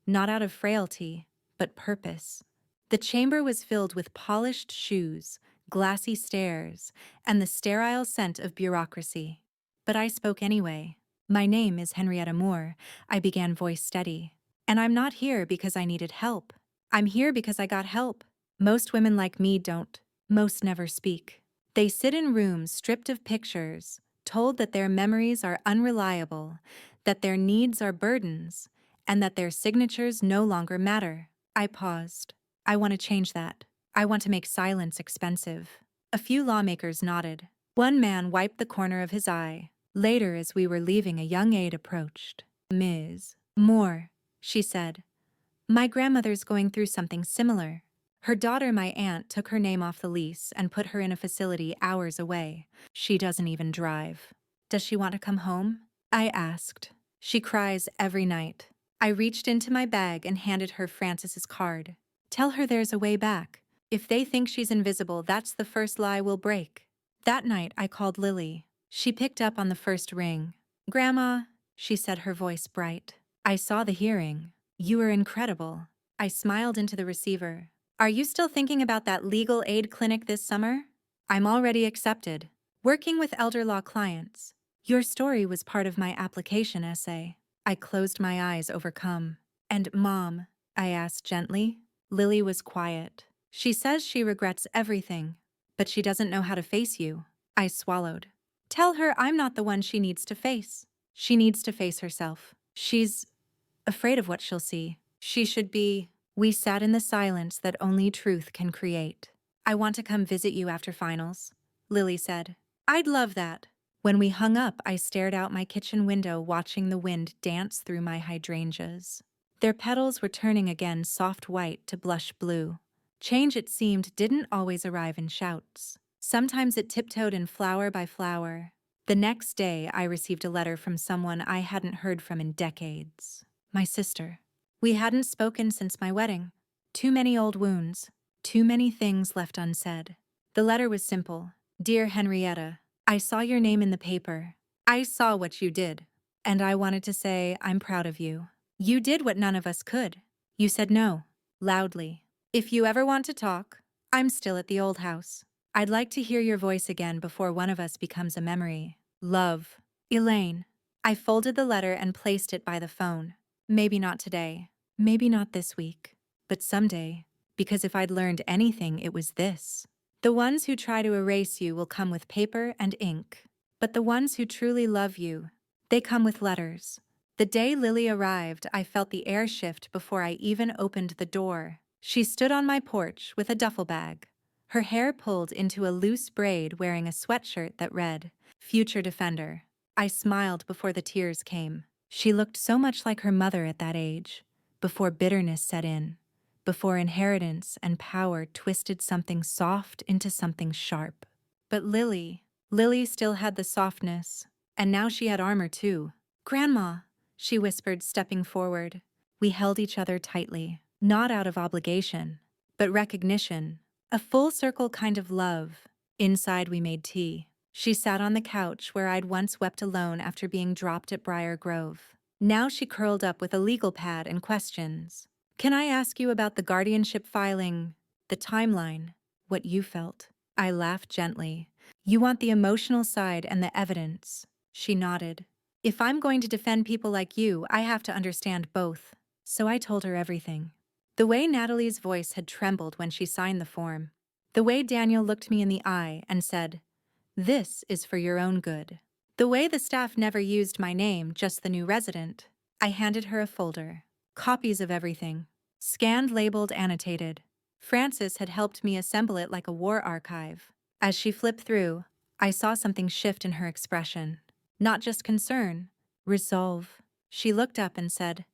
Speaker 1: not out of frailty, but purpose. The chamber was filled with polished shoes, glassy stares, and the sterile scent of bureaucracy. But I spoke anyway. My name is Henrietta Moore, I began, voice steady. And I'm not here because I needed help. I'm here because I got help. Most women like me don't. Most never speak. They sit in rooms stripped of pictures, told that their memories are unreliable, that their needs are burdens, and that their signatures no longer matter. I paused. I want to change that. I want to make silence expensive. A few lawmakers nodded. One man wiped the corner of his eye. Later, as we were leaving, a young aide approached. Ms. Moore, she said, my grandmother's going through something similar. Her daughter, my aunt, took her name off the lease and put her in a facility hours away. She doesn't even drive. Does she want to come home? I asked. She cries every night. I reached into my bag and handed her Frances's card. Tell her there's a way back. If they think she's invisible, that's the first lie we'll break. That night, I called Lily. She picked up on the first ring. Grandma, she said, her voice bright. I saw the hearing. You were incredible. I smiled into the receiver. Are you still thinking about that legal aid clinic this summer? I'm already accepted. Working with elder law clients. Your story was part of my application essay. I closed my eyes, overcome. And Mom, I asked gently. Lily was quiet. She says she regrets everything, but she doesn't know how to face you. I swallowed. Tell her I'm not the one she needs to face. She needs to face herself. She's afraid of what she'll see. She should be. We sat in the silence that only truth can create. I want to come visit you after finals, Lily said. I'd love that. When we hung up, I stared out my kitchen window, watching the wind dance through my hydrangeas. Their petals were turning again soft white to blush blue. Change, it seemed, didn't always arrive in shouts. Sometimes it tiptoed in flower by flower. The next day, I received a letter from someone I hadn't heard from in decades. My sister. We hadn't spoken since my wedding. Too many old wounds. Too many things left unsaid. The letter was simple. Dear Henrietta, I saw your name in the paper. I saw what you did. And I wanted to say I'm proud of you. You did what none of us could. You said no, loudly. If you ever want to talk, I'm still at the old house. I'd like to hear your voice again before one of us becomes a memory. Love. Elaine. I folded the letter and placed it by the phone. Maybe not today. Maybe not this week. But someday. Because if I'd learned anything, it was this. The ones who try to erase you will come with paper and ink. But the ones who truly love you, they come with letters. The day Lily arrived, I felt the air shift before I even opened the door. She stood on my porch with a duffel bag, her hair pulled into a loose braid, wearing a sweatshirt that read, Future Defender. I smiled before the tears came. She looked so much like her mother at that age, before bitterness set in, before inheritance and power twisted something soft into something sharp. But Lily still had the softness, and now she had armor too. Grandma, she whispered, stepping forward. We held each other tightly, not out of obligation, but recognition, a full-circle kind of love. Inside, we made tea. She sat on the couch where I'd once wept alone after being dropped at Briar Grove. Now she curled up with a legal pad and questions. Can I ask you about the guardianship filing, the timeline, what you felt? I laughed gently. You want the emotional side and the evidence. She nodded. If I'm going to defend people like you, I have to understand both. So I told her everything. The way Natalie's voice had trembled when she signed the form. The way Daniel looked me in the eye and said, This is for your own good. The way the staff never used my name, just the new resident. I handed her a folder. Copies of everything. Scanned, labeled, annotated. Frances had helped me assemble it like a war archive. As she flipped through, I saw something shift in her expression. Not just concern, resolve. She looked up and said,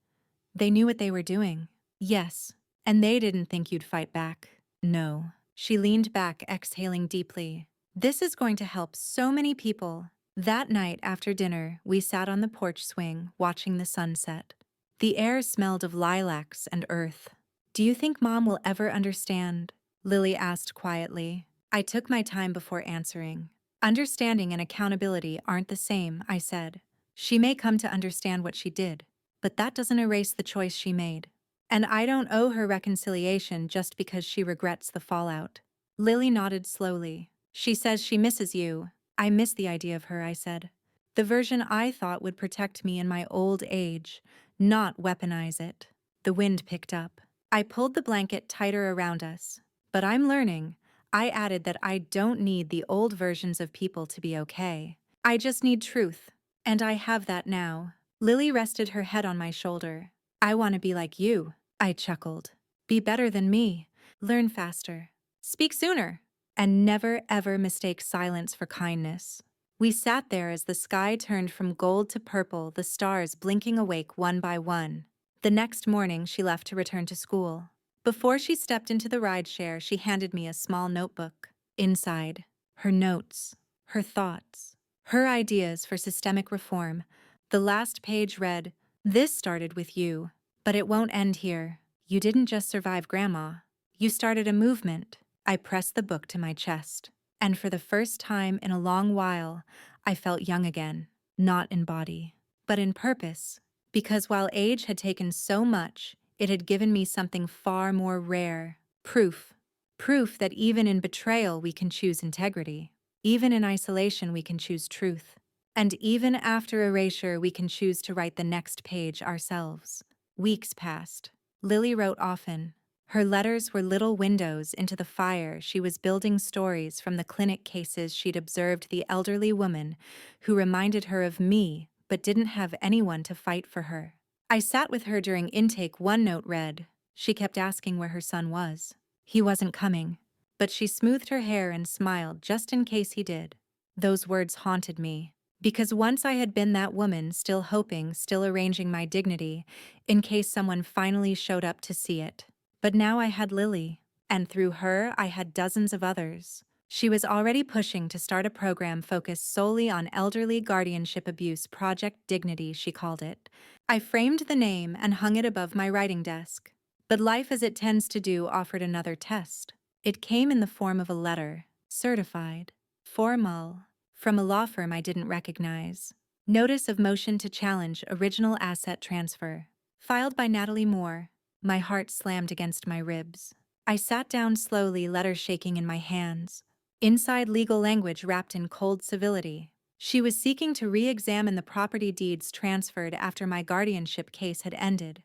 Speaker 1: They knew what they were doing. Yes. And they didn't think you'd fight back. No. She leaned back, exhaling deeply. This is going to help so many people. That night after dinner, we sat on the porch swing, watching the sunset. The air smelled of lilacs and earth. Do you think Mom will ever understand? Lily asked quietly. I took my time before answering. Understanding and accountability aren't the same, I said. She may come to understand what she did, but that doesn't erase the choice she made. And I don't owe her reconciliation just because she regrets the fallout. Lily nodded slowly. She says she misses you. I miss the idea of her, I said. The version I thought would protect me in my old age, not weaponize it. The wind picked up. I pulled the blanket tighter around us. But I'm learning. I added that I don't need the old versions of people to be okay. I just need truth. And I have that now. Lily rested her head on my shoulder. I want to be like you, I chuckled. Be better than me. Learn faster. Speak sooner. And never ever mistake silence for kindness. We sat there as the sky turned from gold to purple, the stars blinking awake one by one. The next morning, she left to return to school. Before she stepped into the rideshare, she handed me a small notebook. Inside, her notes, her thoughts, her ideas for systemic reform. The last page read, "This started with you, but it won't end here. You didn't just survive Grandma. You started a movement." I pressed the book to my chest, and for the first time in a long while, I felt young again, not in body, but in purpose. Because while age had taken so much, it had given me something far more rare. Proof. Proof that even in betrayal we can choose integrity. Even in isolation we can choose truth. And even after erasure we can choose to write the next page ourselves. Weeks passed. Lily wrote often. Her letters were little windows into the fire. She was building stories from the clinic cases she'd observed, the elderly woman who reminded her of me but didn't have anyone to fight for her. I sat with her during intake. One note read, she kept asking where her son was. He wasn't coming, but she smoothed her hair and smiled just in case he did. Those words haunted me, because once I had been that woman, still hoping, still arranging my dignity, in case someone finally showed up to see it. But now I had Lily, and through her I had dozens of others. She was already pushing to start a program focused solely on elderly guardianship abuse, Project Dignity, she called it. I framed the name and hung it above my writing desk. But life, as it tends to do, offered another test. It came in the form of a letter, certified, formal, from a law firm I didn't recognize. Notice of motion to challenge original asset transfer. Filed by Natalie Moore. My heart slammed against my ribs. I sat down slowly, letter shaking in my hands. Inside, legal language wrapped in cold civility. She was seeking to re-examine the property deeds transferred after my guardianship case had ended,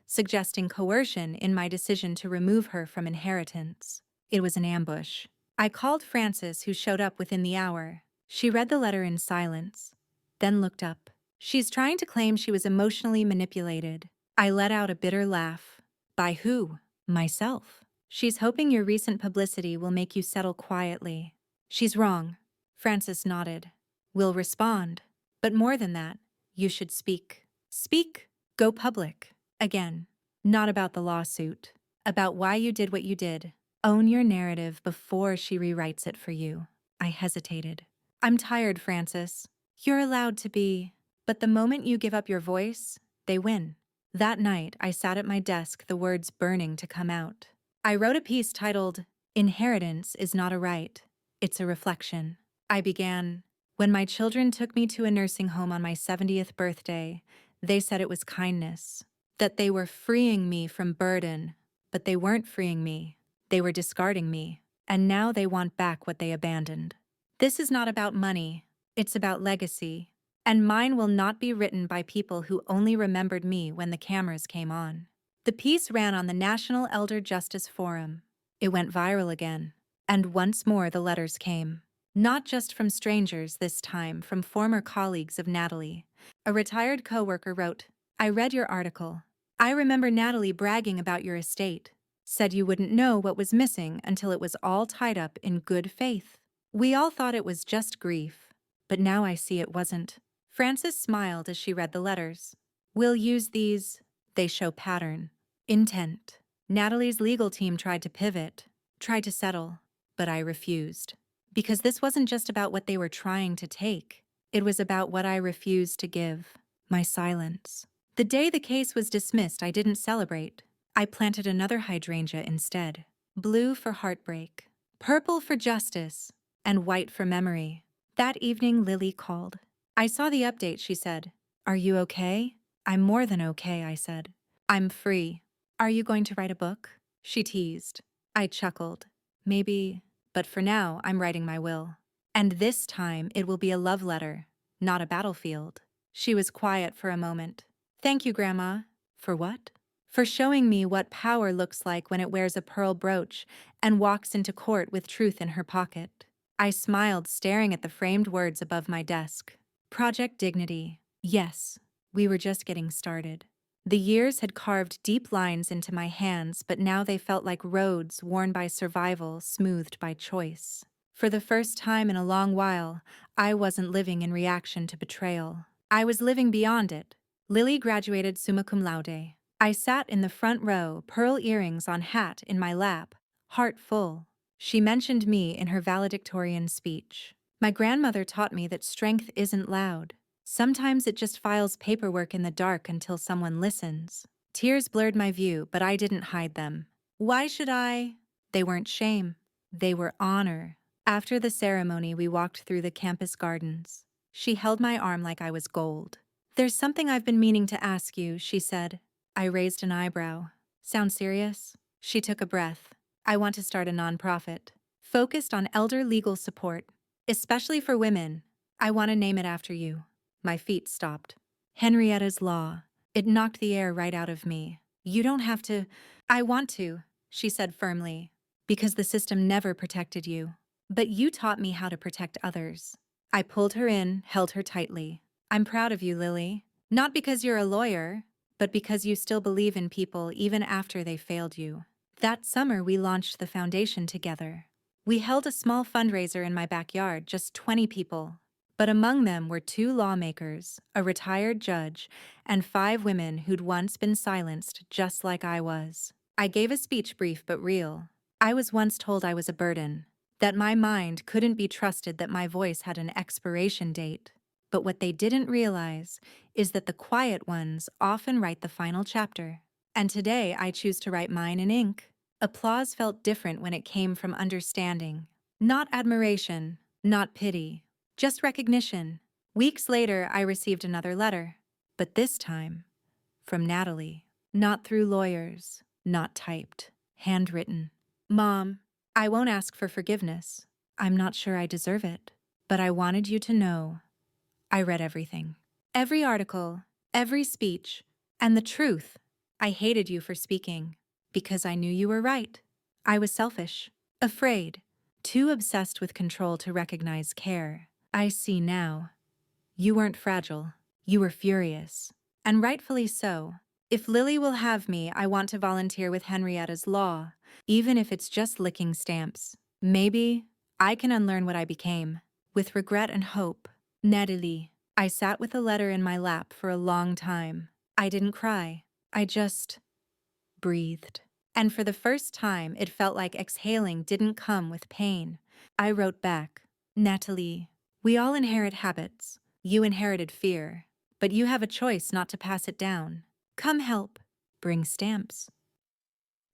Speaker 1: suggesting coercion in my decision to remove her from inheritance. It was an ambush. I called Frances, who showed up within the hour. She read the letter in silence, then looked up. She's trying to claim she was emotionally manipulated. I let out a bitter laugh. By who? Myself. She's hoping your recent publicity will make you settle quietly. She's wrong. Frances nodded. We'll respond. But more than that, you should speak. Speak. Go public. Again. Not about the lawsuit. About why you did what you did. Own your narrative before she rewrites it for you. I hesitated. I'm tired, Frances. You're allowed to be. But the moment you give up your voice, they win. That night, I sat at my desk, the words burning to come out. I wrote a piece titled, "Inheritance is not a right, it's a reflection." I began, "When my children took me to a nursing home on my 70th birthday, they said it was kindness, that they were freeing me from burden, but they weren't freeing me, they were discarding me, and now they want back what they abandoned. This is not about money, it's about legacy. And mine will not be written by people who only remembered me when the cameras came on." The piece ran on the National Elder Justice Forum. It went viral again. And once more the letters came. Not just from strangers this time, from former colleagues of Natalie. A retired coworker wrote, "I read your article. I remember Natalie bragging about your estate. Said you wouldn't know what was missing until it was all tied up in good faith. We all thought it was just grief. But now I see it wasn't." Frances smiled as she read the letters. "We'll use these They show pattern, intent. Natalie's legal team tried to pivot, tried to settle, but I refused. Because this wasn't just about what they were trying to take. It was about what I refused to give, my silence. The day the case was dismissed, I didn't celebrate. I planted another hydrangea instead. Blue for heartbreak, purple for justice, and white for memory. That evening, Lily called. I saw the update, she said. Are you okay? I'm more than okay, I said. I'm free. Are you going to write a book? She teased. I chuckled. Maybe, but for now, I'm writing my will. And this time, it will be a love letter, not a battlefield. She was quiet for a moment. Thank you, Grandma. For what? For showing me what power looks like when it wears a pearl brooch and walks into court with truth in her pocket. I smiled, staring at the framed words above my desk. Project Dignity. Yes, we were just getting started. The years had carved deep lines into my hands, but now they felt like roads worn by survival, smoothed by choice. For the first time in a long while, I wasn't living in reaction to betrayal. I was living beyond it. Lily graduated summa cum laude. I sat in the front row, pearl earrings on hat in my lap, heart full. She mentioned me in her valedictorian speech. My grandmother taught me that strength isn't loud. Sometimes it just files paperwork in the dark until someone listens. Tears blurred my view, but I didn't hide them. Why should I? They weren't shame. They were honor. After the ceremony, we walked through the campus gardens. She held my arm like I was gold. There's something I've been meaning to ask you, she said. I raised an eyebrow. Sound serious? She took a breath. I want to start a nonprofit, focused on elder legal support, especially for women. I want to name it after you. My feet stopped. Henrietta's Law. It knocked the air right out of me. You don't have to. I want to, she said firmly, because the system never protected you. But you taught me how to protect others. I pulled her in, held her tightly. I'm proud of you, Lily. Not because you're a lawyer, but because you still believe in people even after they failed you. That summer, we launched the foundation together. We held a small fundraiser in my backyard, just 20 people. But among them were 2 lawmakers, a retired judge, and 5 women who'd once been silenced just like I was. I gave a speech, brief but real. I was once told I was a burden, that my mind couldn't be trusted, that my voice had an expiration date. But what they didn't realize is that the quiet ones often write the final chapter. And today I choose to write mine in ink. Applause felt different when it came from understanding. Not admiration, not pity. Just recognition. Weeks later, I received another letter, but this time from Natalie. Not through lawyers, not typed, handwritten. Mom, I won't ask for forgiveness. I'm not sure I deserve it, but I wanted you to know. I read everything. Every article, every speech, and the truth. I hated you for speaking, because I knew you were right. I was selfish, afraid, too obsessed with control to recognize care. I see now. You weren't fragile. You were furious. And rightfully so. If Lily will have me, I want to volunteer with Henrietta's Law, even if it's just licking stamps. Maybe I can unlearn what I became. With regret and hope. Natalie. I sat with a letter in my lap for a long time. I didn't cry. I just breathed. And for the first time, it felt like exhaling didn't come with pain. I wrote back, Natalie, we all inherit habits. You inherited fear, but you have a choice not to pass it down. Come help. Bring stamps.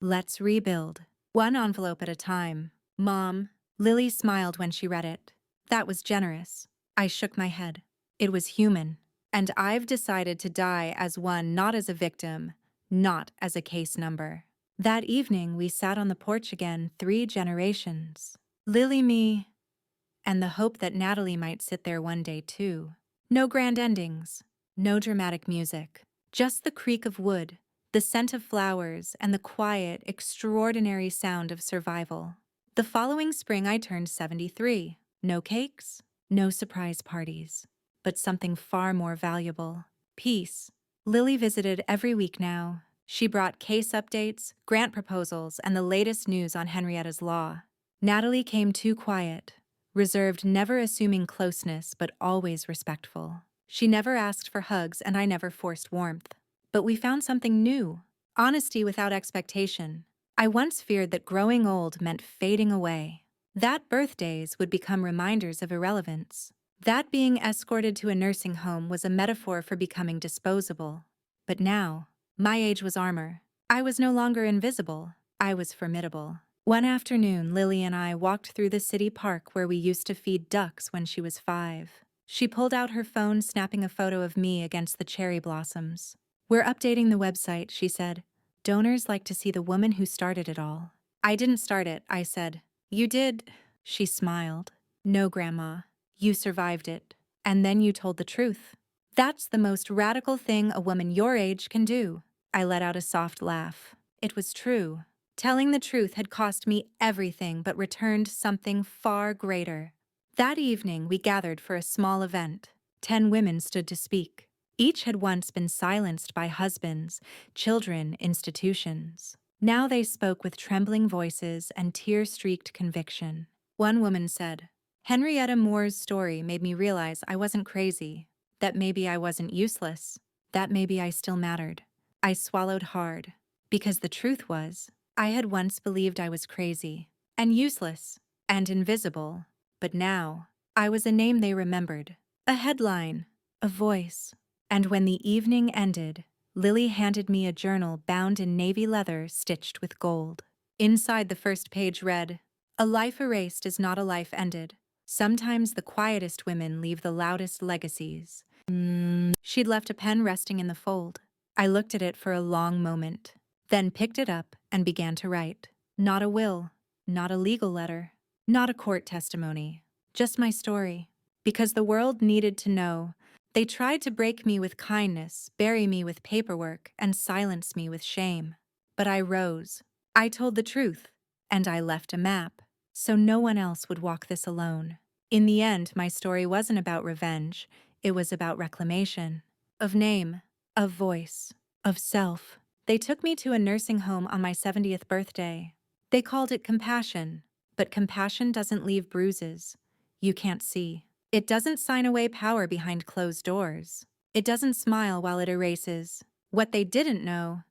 Speaker 1: Let's rebuild. One envelope at a time. Mom. Lily smiled when she read it. That was generous. I shook my head. It was human. And I've decided to die as one, not as a victim, not as a case number. That evening, we sat on the porch again, 3 generations. Lily, me, and the hope that Natalie might sit there one day too. No grand endings, no dramatic music, just the creak of wood, the scent of flowers, and the quiet, extraordinary sound of survival. The following spring, I turned 73. No cakes, no surprise parties, but something far more valuable. Peace. Lily visited every week now. She brought case updates, grant proposals, and the latest news on Henrietta's Law. Natalie came too quiet. Reserved, never assuming closeness, but always respectful. She never asked for hugs, and I never forced warmth. But we found something new. Honesty without expectation. I once feared that growing old meant fading away. That birthdays would become reminders of irrelevance. That being escorted to a nursing home was a metaphor for becoming disposable. But now, my age was armor. I was no longer invisible. I was formidable. One afternoon, Lily and I walked through the city park where we used to feed ducks when she was 5. She pulled out her phone, snapping a photo of me against the cherry blossoms. "We're updating the website," she said. "Donors like to see the woman who started it all." "I didn't start it," I said. "You did." She smiled. "No, Grandma. You survived it. And then you told the truth. That's the most radical thing a woman your age can do." I let out a soft laugh. It was true. Telling the truth had cost me everything but returned something far greater. That evening, we gathered for a small event. 10 women stood to speak. Each had once been silenced by husbands, children, institutions. Now they spoke with trembling voices and tear-streaked conviction. One woman said, "Henrietta Moore's story made me realize I wasn't crazy, that maybe I wasn't useless, that maybe I still mattered." I swallowed hard, because the truth was, I had once believed I was crazy, and useless, and invisible, but now, I was a name they remembered, a headline, a voice. And when the evening ended, Lily handed me a journal bound in navy leather stitched with gold. Inside the first page read, "A life erased is not a life ended. Sometimes the quietest women leave the loudest legacies." She'd left a pen resting in the fold. I looked at it for a long moment, then picked it up and began to write. Not a will, not a legal letter, not a court testimony, just my story. Because the world needed to know. They tried to break me with kindness, bury me with paperwork, and silence me with shame. But I rose. I told the truth, and I left a map, so no one else would walk this alone. In the end, my story wasn't about revenge. It was about reclamation. Of name, of voice, of self. They took me to a nursing home on my 70th birthday. They called it compassion, but compassion doesn't leave bruises. You can't see. It doesn't sign away power behind closed doors. It doesn't smile while it erases. What they didn't know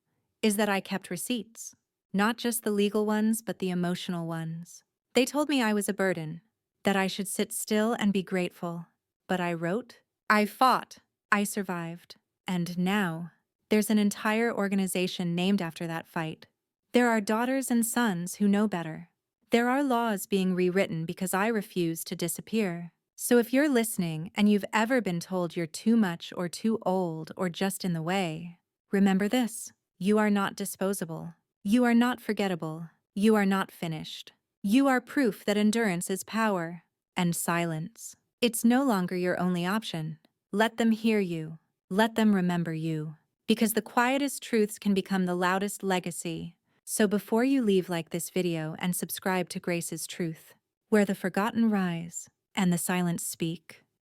Speaker 1: is that I kept receipts. Not just the legal ones, but the emotional ones. They told me I was a burden, that I should sit still and be grateful. But I wrote, I fought, I survived. And now, there's an entire organization named after that fight. There are daughters and sons who know better. There are laws being rewritten because I refuse to disappear. So if you're listening and you've ever been told you're too much or too old or just in the way, remember this: you are not disposable. You are not forgettable. You are not finished. You are proof that endurance is power. And silence, it's no longer your only option. Let them hear you. Let them remember you. Because the quietest truths can become the loudest legacy. So before you leave, like this video and subscribe to Grace's Truth, where the forgotten rise and the silent speak.